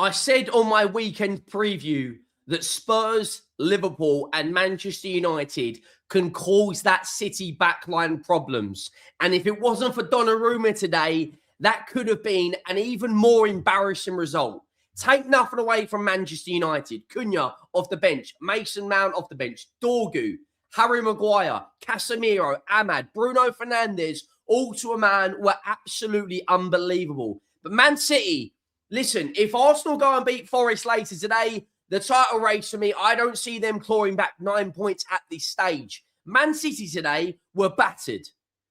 I said on my weekend preview that Spurs, Liverpool and Manchester United can cause that City backline problems. And if it wasn't for Donnarumma today, that could have been an even more embarrassing result. Take nothing away from Manchester United. Cunha off the bench, Mason Mount off the bench, Dorgu, Harry Maguire, Casemiro, Amad, Bruno Fernandes, all to a man, were absolutely unbelievable. But Man City, listen, if Arsenal go and beat Forest later today, the title race for me, I don't see them clawing back 9 points at this stage. Man City today were battered.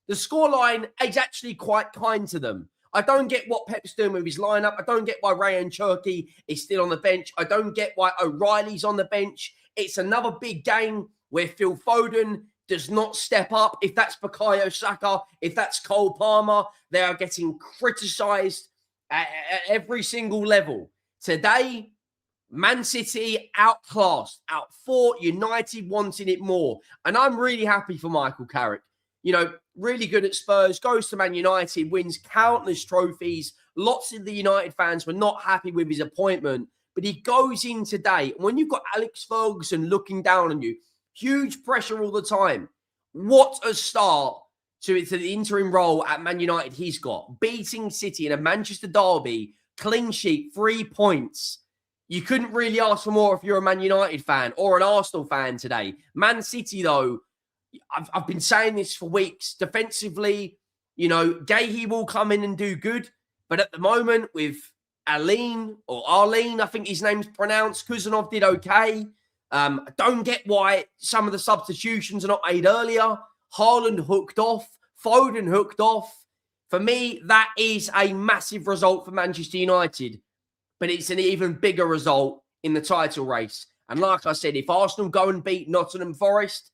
The scoreline is actually quite kind to them. I don't get what Pep's doing with his lineup. I don't get why Ryan Cherky is still on the bench. I don't get why O'Reilly's on the bench. It's another big game where Phil Foden does not step up. If that's Bukayo Saka, if that's Cole Palmer, they are getting criticised at every single level. Today, Man City outclassed, outfought, United wanting it more. And I'm really happy for Michael Carrick. You know, really good at Spurs, goes to Man United, wins countless trophies. Lots of the United fans were not happy with his appointment, but he goes in today. And when you've got Alex Ferguson looking down on you, huge pressure all the time. What a start to the interim role at Man United he's got. Beating City in a Manchester derby, clean sheet, 3 points. You couldn't really ask for more if you're a Man United fan or an Arsenal fan today. Man City, though, I've been saying this for weeks. Defensively, you know, Gahey will come in and do good. But at the moment, with Arlene, I think his name's pronounced, Kuzanov did okay. I don't get why some of the substitutions are not made earlier. Haaland hooked off. Foden hooked off. For me, that is a massive result for Manchester United. But it's an even bigger result in the title race. And like I said, if Arsenal go and beat Nottingham Forest,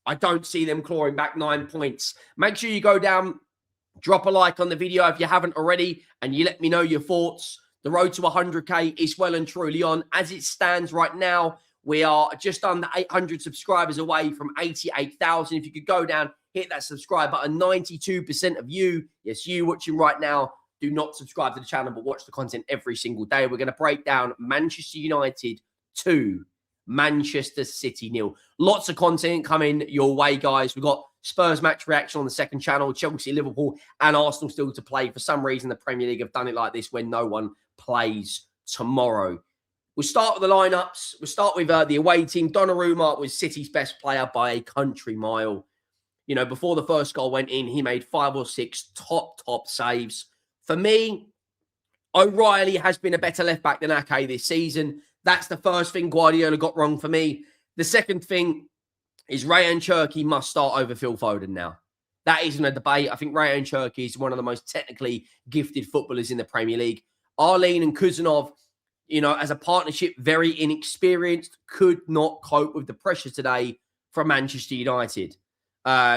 I don't see them clawing back 9 points. Make sure you go down, drop a like on the video if you haven't already, and you let me know your thoughts. The road to 100K is well and truly on. As it stands right now, we are just under 800 subscribers away from 88,000. If you could go down, hit that subscribe button. 92% of you, yes, you watching right now, do not subscribe to the channel, but watch the content every single day. We're going to break down Manchester United 2, Manchester City 0. Lots of content coming your way, guys. We've got Spurs match reaction on the second channel, Chelsea, Liverpool, and Arsenal still to play. For some reason, the Premier League have done it like this when no one plays tomorrow. We'll start with the lineups. We'll start with the away team. Donnarumma was City's best player by a country mile. You know, before the first goal went in, he made 5 or 6 top saves. For me, O'Reilly has been a better left-back than Ake this season. That's the first thing Guardiola got wrong for me. The second thing is Ryan Cherky must start over Phil Foden now. That isn't a debate. I think Ryan Cherky is one of the most technically gifted footballers in the Premier League. Arlene and Kuzanov, you know, as a partnership, very inexperienced, could not cope with the pressure today from Manchester United.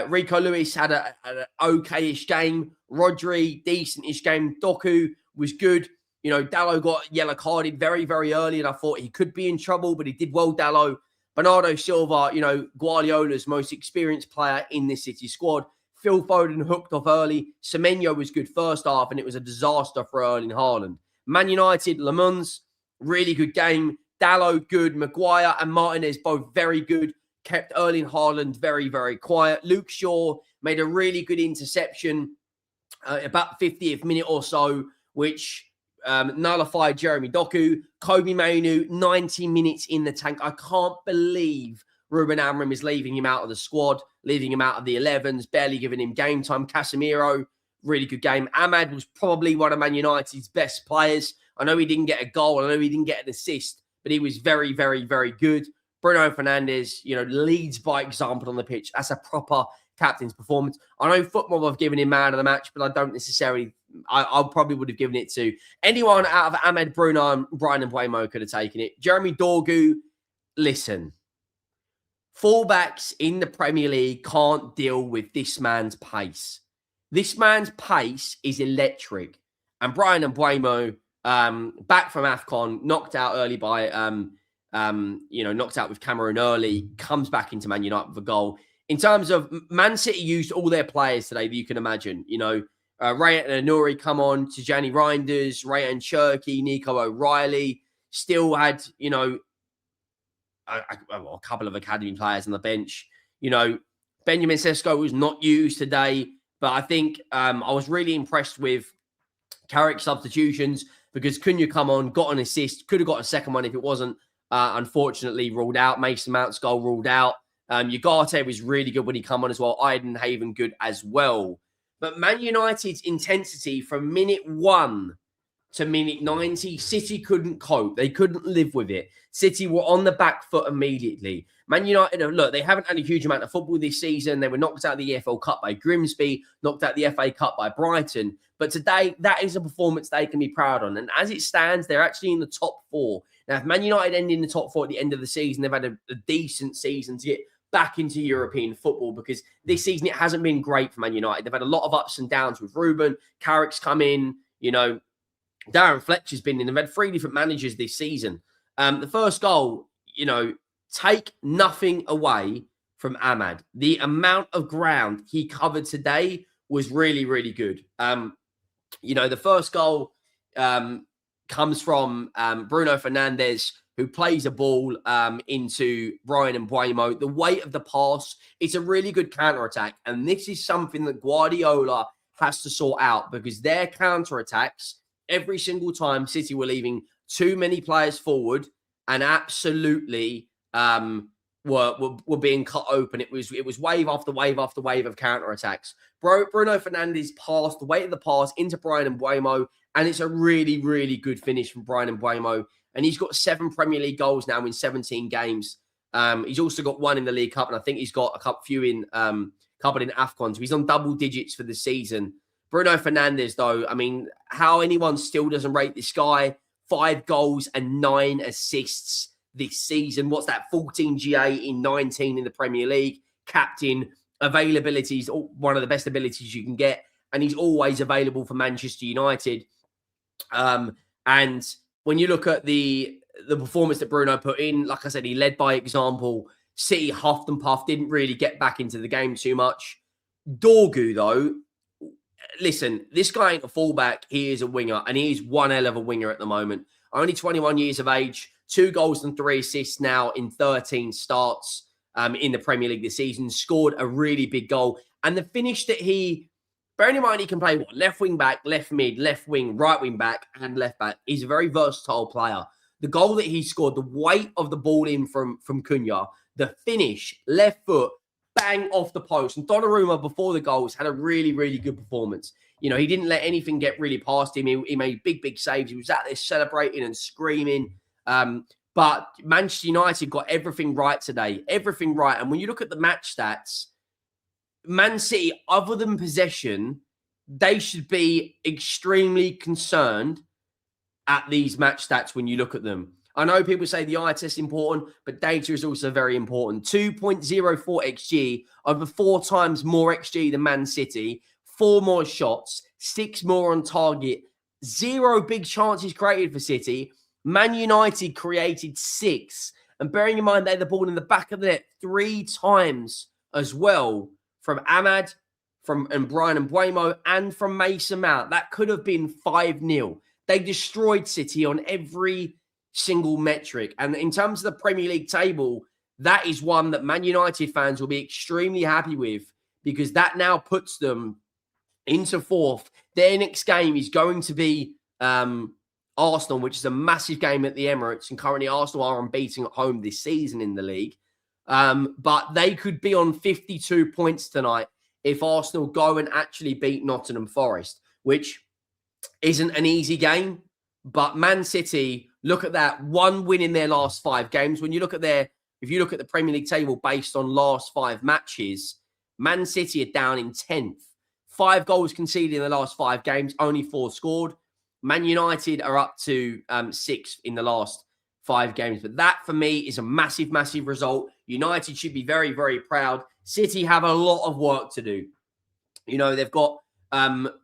Rico Lewis had an okay-ish game. Rodri, decent-ish game. Dorgu was good. You know, Dalot got yellow carded very, very early, and I thought he could be in trouble, but he did well, Dalot. Bernardo Silva, you know, Guardiola's most experienced player in this City squad. Phil Foden hooked off early. Semenyo was good first half, and it was a disaster for Erling Haaland. Man United, Le Mans, really good game. Dalot, good. Maguire and Martinez, both very good. Kept Erling Haaland very, very quiet. Luke Shaw made a really good interception about 50th minute or so, which nullified Jeremy Doku. Kobe Mainu, 90 minutes in the tank. I can't believe Ruben Amorim is leaving him out of the squad, leaving him out of the 11s, barely giving him game time. Casemiro, really good game. Amad was probably one of Man United's best players. I know he didn't get a goal. I know he didn't get an assist, but he was very, very, very good. Bruno Fernandes, you know, leads by example on the pitch. That's a proper captain's performance. I know football have given him man of the match, but I don't necessarily, I probably would have given it to anyone out of Ahmed, Bruno, and Brian Mbeumo could have taken it. Jeremy Dorgu, listen, fullbacks in the Premier League can't deal with this man's pace. This man's pace is electric. And Brian Mbeumo, back from AFCON, knocked out early by, knocked out with Cameroon early, comes back into Man United with a goal. In terms of Man City used all their players today that you can imagine. You know, Ray and Nuri come on, Tijani Reinders, Ray and Cherky, Nico O'Reilly. Still had, you know, a couple of academy players on the bench. You know, Benjamin Sesko was not used today, but I think I was really impressed with Carrick substitutions because Cunha come on, got an assist, could have got a second one if it wasn't unfortunately ruled out. Mason Mount's goal ruled out. Ugarte was really good when he come on as well. Haven good as well. But Man United's intensity from minute 1 to minute 90, City couldn't cope. They couldn't live with it. City were on the back foot immediately. Man United, look, they haven't had a huge amount of football this season. They were knocked out of the EFL Cup by Grimsby, knocked out the FA Cup by Brighton. But today, that is a performance they can be proud on. And as it stands, they're actually in the top 4. Now, if Man United end in the top 4 at the end of the season, they've had a decent season to get back into European football, because this season it hasn't been great for Man United. They've had a lot of ups and downs with Ruben. Carrick's come in, you know, Darren Fletcher's been in. They've had 3 different managers this season. The first goal, you know, take nothing away from Amad. The amount of ground he covered today was really, really good. You know, the first goal comes from Bruno Fernandes, who plays a ball into Bryan Mbeumo. The weight of the pass, it's a really good counter-attack. And this is something that Guardiola has to sort out, because their counter-attacks, every single time City were leaving too many players forward and absolutely were being cut open. It was wave after wave after wave of counter-attacks. Bruno Fernandes passed the weight of the pass into Bryan Mbeumo, and it's a really, really good finish from Bryan Mbeumo. And he's got 7 Premier League goals now in 17 games. He's also got 1 in the League Cup, and I think he's got a few in couple in AFCON. So he's on double digits for the season. Bruno Fernandes, though, I mean, how anyone still doesn't rate this guy? 5 goals and 9 assists this season. What's that? 14 GA in 19 in the Premier League. Captain, availability is one of the best abilities you can get, and he's always available for Manchester United. And when you look at the performance that Bruno put in, like I said, he led by example. City huffed and puffed, didn't really get back into the game too much. Dorgu, though, listen, this guy ain't a fullback. He is a winger, and he is one hell of a winger at the moment. Only 21 years of age, 2 goals and 3 assists now in 13 starts in the Premier League this season. Scored a really big goal. And the finish that bearing in mind he can play what? Left wing back, left mid, left wing, right wing back, and left back. He's a very versatile player. The goal that he scored, the weight of the ball in from Cunha, the finish, left foot, bang off the post. And Donnarumma, before the goals, had a really, really good performance. You know, he didn't let anything get really past him. He made big, big saves. He was out there celebrating and screaming. But Manchester United got everything right today. Everything right. And when you look at the match stats, Man City, other than possession, they should be extremely concerned at these match stats when you look at them. I know people say the eye test is important, but data is also very important. 2.04 XG, over 4 times more XG than Man City, 4 more shots, 6 more on target, 0 big chances created for City. Man United created 6. And bearing in mind they had the ball in the back of the net 3 times as well, from Amad, and Bryan Mbeumo, and from Mason Mount. That could have been 5-0. They destroyed City on every single metric. And in terms of the Premier League table, that is one that Man United fans will be extremely happy with, because that now puts them into 4th. Their next game is going to be Arsenal, which is a massive game at the Emirates. And currently Arsenal are unbeaten at home this season in the league. But they could be on 52 points tonight if Arsenal go and actually beat Nottingham Forest, which isn't an easy game. But Man City, look at that, 1 win in their last 5 games. When you look at if you look at the Premier League table based on last 5 matches, Man City are down in 10th. 5 goals conceded in the last 5 games, only 4 scored. Man United are up to 6th in the last 5 games. But that, for me, is a massive, massive result. United should be very, very proud. City have a lot of work to do. You know, they've got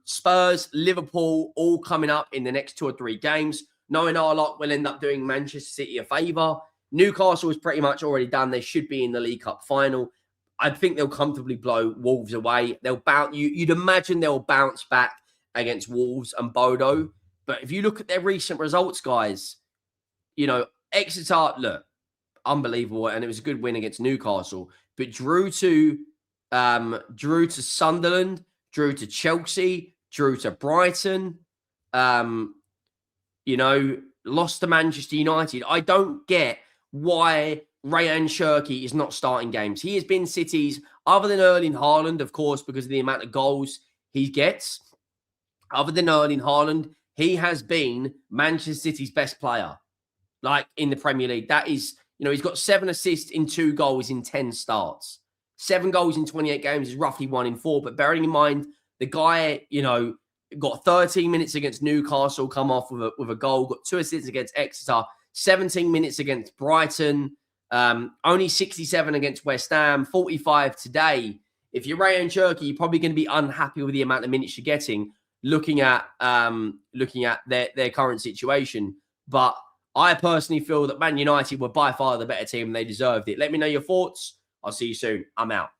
Spurs, Liverpool, all coming up in the next 2 or 3 games. Knowing our luck, will end up doing Manchester City a favour. Newcastle is pretty much already done. They should be in the League Cup final. I think they'll comfortably blow Wolves away. They'll bounce. You'd imagine they'll bounce back against Wolves and Bodo. But if you look at their recent results, guys, you know, Exeter, look, unbelievable, and it was a good win against Newcastle, but drew to Sunderland, drew to Chelsea, drew to Brighton, you know, lost to Manchester United. I don't get why Rayan Cherki is not starting games. He has been City's, other than Erling Haaland, of course, because of the amount of goals he gets, other than Erling Haaland, he has been Manchester City's best player, like in the Premier League. That is, you know, he's got 7 assists in 2 goals in 10 starts. 7 goals in 28 games is roughly 1 in 4. But bearing in mind, the guy, you know, got 13 minutes against Newcastle, come off with a goal, got 2 assists against Exeter, 17 minutes against Brighton, only 67 against West Ham, 45 today. If you're Rayan Cherki, you're probably going to be unhappy with the amount of minutes you're getting, looking at their current situation. But I personally feel that Man United were by far the better team and they deserved it. Let me know your thoughts. I'll see you soon. I'm out.